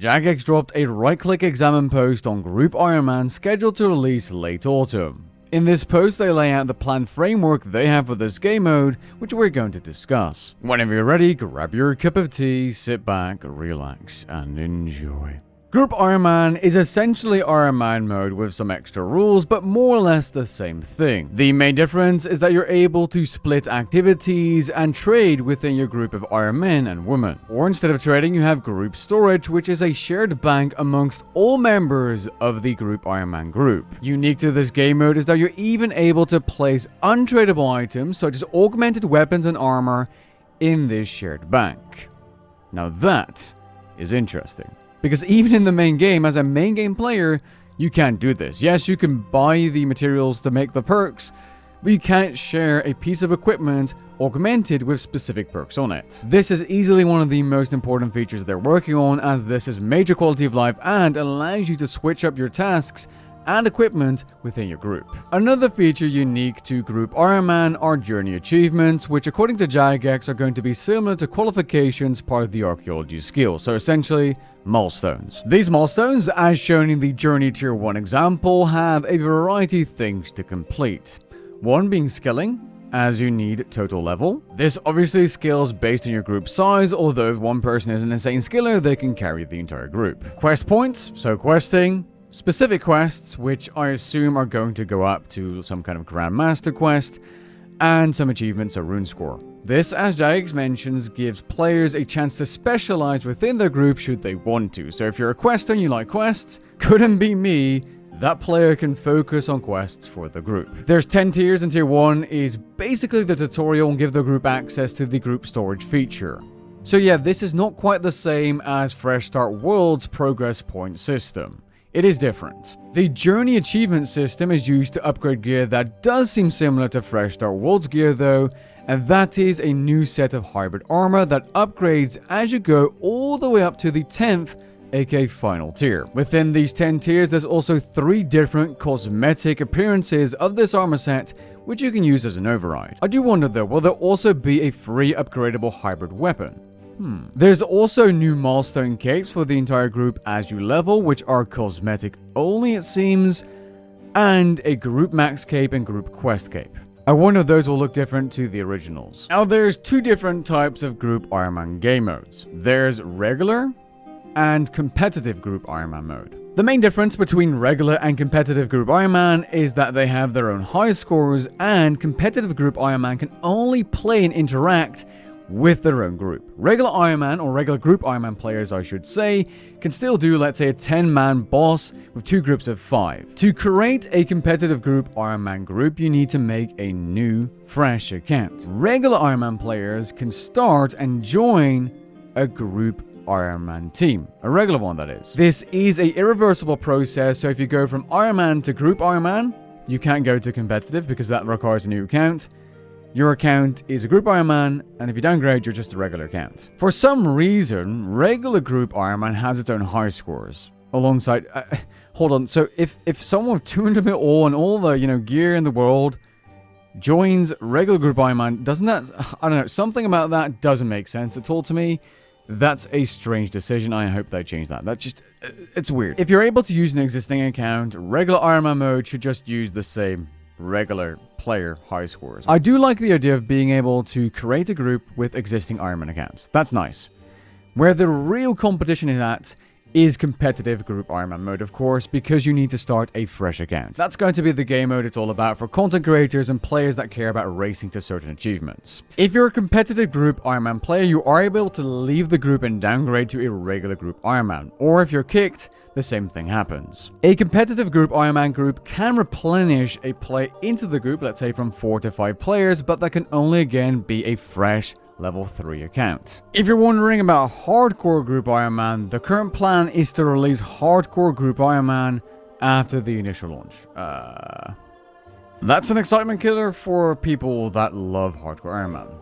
Jagex dropped a right-click examine post on Group Ironman scheduled to release late autumn. In this post, they lay out the planned framework they have for this game mode, which we're going to discuss. Whenever you're ready, grab your cup of tea, sit back, relax, and enjoy. Group Ironman is essentially Ironman mode with some extra rules, but more or less the same thing. The main difference is that you're able to split activities and trade within your group of Ironmen and women. Or instead of trading, you have group storage, which is a shared bank amongst all members of the Group Ironman group. Unique to this game mode is that you're even able to place untradeable items such as augmented weapons and armor in this shared bank. Now that is interesting. Because even in the main game, as a main game player, you can't do this. Yes, you can buy the materials to make the perks, but you can't share a piece of equipment augmented with specific perks on it. This is easily one of the most important features they're working on, as this is major quality of life and allows you to switch up your tasks and equipment within your group. Another feature unique to Group Ironman are journey achievements, which according to Jagex are going to be similar to qualifications part of the archaeology skill, so essentially milestones. These milestones, as shown in the Journey Tier 1 example, have a variety of things to complete. One being skilling, as you need total level. This obviously scales based on your group size, although if one person is an insane skiller, they can carry the entire group. Quest points, so questing. Specific quests, which I assume are going to go up to some kind of Grandmaster quest, and some achievements or rune score. This, as Jagex mentions, gives players a chance to specialize within their group should they want to. So if you're a quester and you like quests, couldn't be me, that player can focus on quests for the group. There's 10 tiers, and tier 1 is basically the tutorial and give the group access to the group storage feature. So yeah, this is not quite the same as Fresh Start World's progress point system. It is different. The Journey Achievement system is used to upgrade gear that does seem similar to Fresh Start World's gear though, and that is a new set of hybrid armor that upgrades as you go all the way up to the 10th, aka final tier. Within these 10 tiers, there's also 3 different cosmetic appearances of this armor set, which you can use as an override. I do wonder though, will there also be a free upgradable hybrid weapon? There's also new milestone capes for the entire group as you level, which are cosmetic only it seems, and a group max cape and group quest cape. I wonder if those will look different to the originals. Now there's 2 different types of Group Ironman game modes. There's regular and competitive Group Ironman mode. The main difference between regular and competitive Group Ironman is that they have their own high scores, and competitive Group Ironman can only play and interact with their own group. Regular Ironman, or regular Group Ironman players I should say, can still do, let's say, a 10-man boss with 2 groups of 5. To create a competitive Group Ironman group, you need to make a new, fresh account. Regular Ironman players can start and join a Group Ironman team. A regular one, that is. This is a irreversible process, so if you go from Ironman to Group Ironman, you can't go to competitive because that requires a new account. Your account is a Group Ironman, and if you downgrade, you're just a regular account. For some reason, regular Group Ironman has its own high scores. Alongside... hold on, so if someone with 200 mil ore and all the, gear in the world joins regular Group Ironman, doesn't that... I don't know, something about that doesn't make sense at all to me. That's a strange decision. I hope they change that. That just... it's weird. If you're able to use an existing account, regular Ironman mode should just use the same regular player high scores. I do like the idea of being able to create a group with existing Ironman accounts. That's nice. Where the real competition is at is competitive Group Ironman mode, of course, because you need to start a fresh account. That's going to be the game mode it's all about for content creators and players that care about racing to certain achievements. If you're a competitive Group Ironman player, you are able to leave the group and downgrade to a regular Group Ironman, or if you're kicked, the same thing happens. A competitive Group Ironman group can replenish a play into the group, let's say from 4 to 5 players, but that can only again be a fresh level 3 account. If you're wondering about Hardcore Group Ironman, the current plan is to release Hardcore Group Ironman after the initial launch. That's an excitement killer for people that love Hardcore Ironman.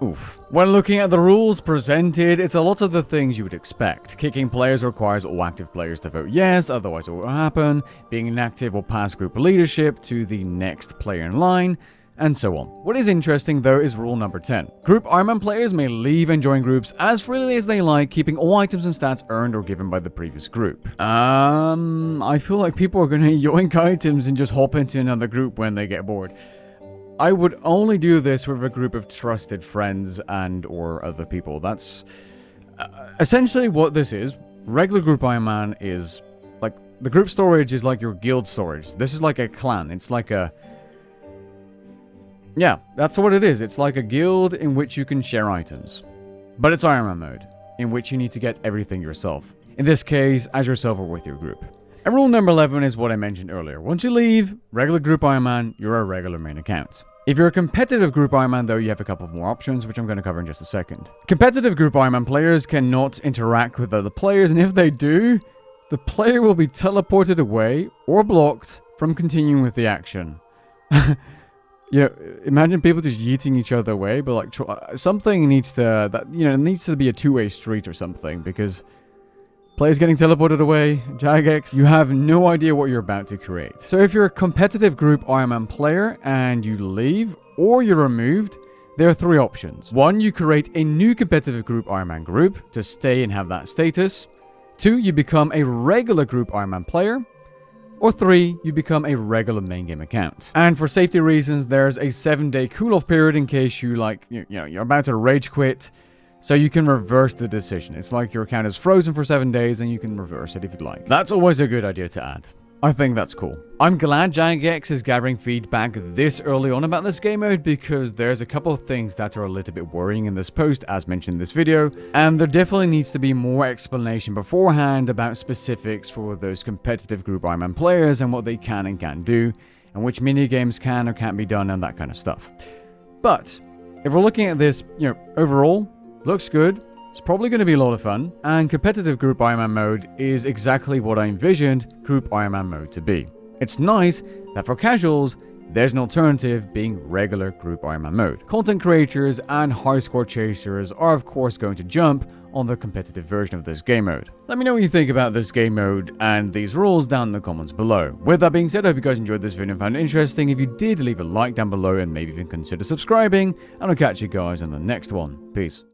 Oof. When looking at the rules presented, it's a lot of the things you would expect. Kicking players requires all active players to vote yes, otherwise it won't happen. Being inactive will pass group leadership to the next player in line. and so on. What is interesting though is rule number 10. Group Ironman players may leave and join groups as freely as they like, keeping all items and stats earned or given by the previous group. I feel like people are gonna yoink items and just hop into another group when they get bored. I would only do this with a group of trusted friends and or other people. That's essentially what this is. Regular Group Ironman is like, the group storage is like your guild storage. This is like a clan. It's like a... yeah, that's what it is. It's like a guild in which you can share items. But it's Ironman mode, in which you need to get everything yourself. In this case, as yourself or with your group. And rule number 11 is what I mentioned earlier. Once you leave regular Group Ironman, you're a regular main account. If you're a competitive Group Ironman though, you have a couple of more options, which I'm going to cover in just a second. Competitive Group Ironman players cannot interact with other players, and if they do, the player will be teleported away or blocked from continuing with the action. You know, imagine people just yeeting each other away, but like something needs to, it needs to be a two-way street or something, because players getting teleported away, Jagex, you have no idea what you're about to create. So if you're a competitive Group Ironman player and you leave or you're removed, there are three options. 1, you create a new competitive Group Ironman group to stay and have that status. 2, you become a regular Group Ironman player. Or 3, you become a regular main game account. And for safety reasons, there's a 7-day cool-off period in case you you're about to rage quit, so you can reverse the decision. It's like your account is frozen for 7 days and you can reverse it if you'd like. That's always a good idea to add. I think that's cool. I'm glad Jagex is gathering feedback this early on about this game mode, because there's a couple of things that are a little bit worrying in this post, as mentioned in this video, and there definitely needs to be more explanation beforehand about specifics for those competitive Group Ironman players and what they can and can't do, and which mini games can or can't be done and that kind of stuff. But if we're looking at this, overall, looks good. It's probably going to be a lot of fun, and competitive Group Ironman mode is exactly what I envisioned Group Ironman mode to be. It's nice that for casuals, there's an alternative being regular Group Ironman mode. Content creators and high score chasers are of course going to jump on the competitive version of this game mode. Let me know what you think about this game mode and these rules down in the comments below. With that being said, I hope you guys enjoyed this video and found it interesting. If you did, leave a like down below and maybe even consider subscribing, and I'll catch you guys in the next one. Peace.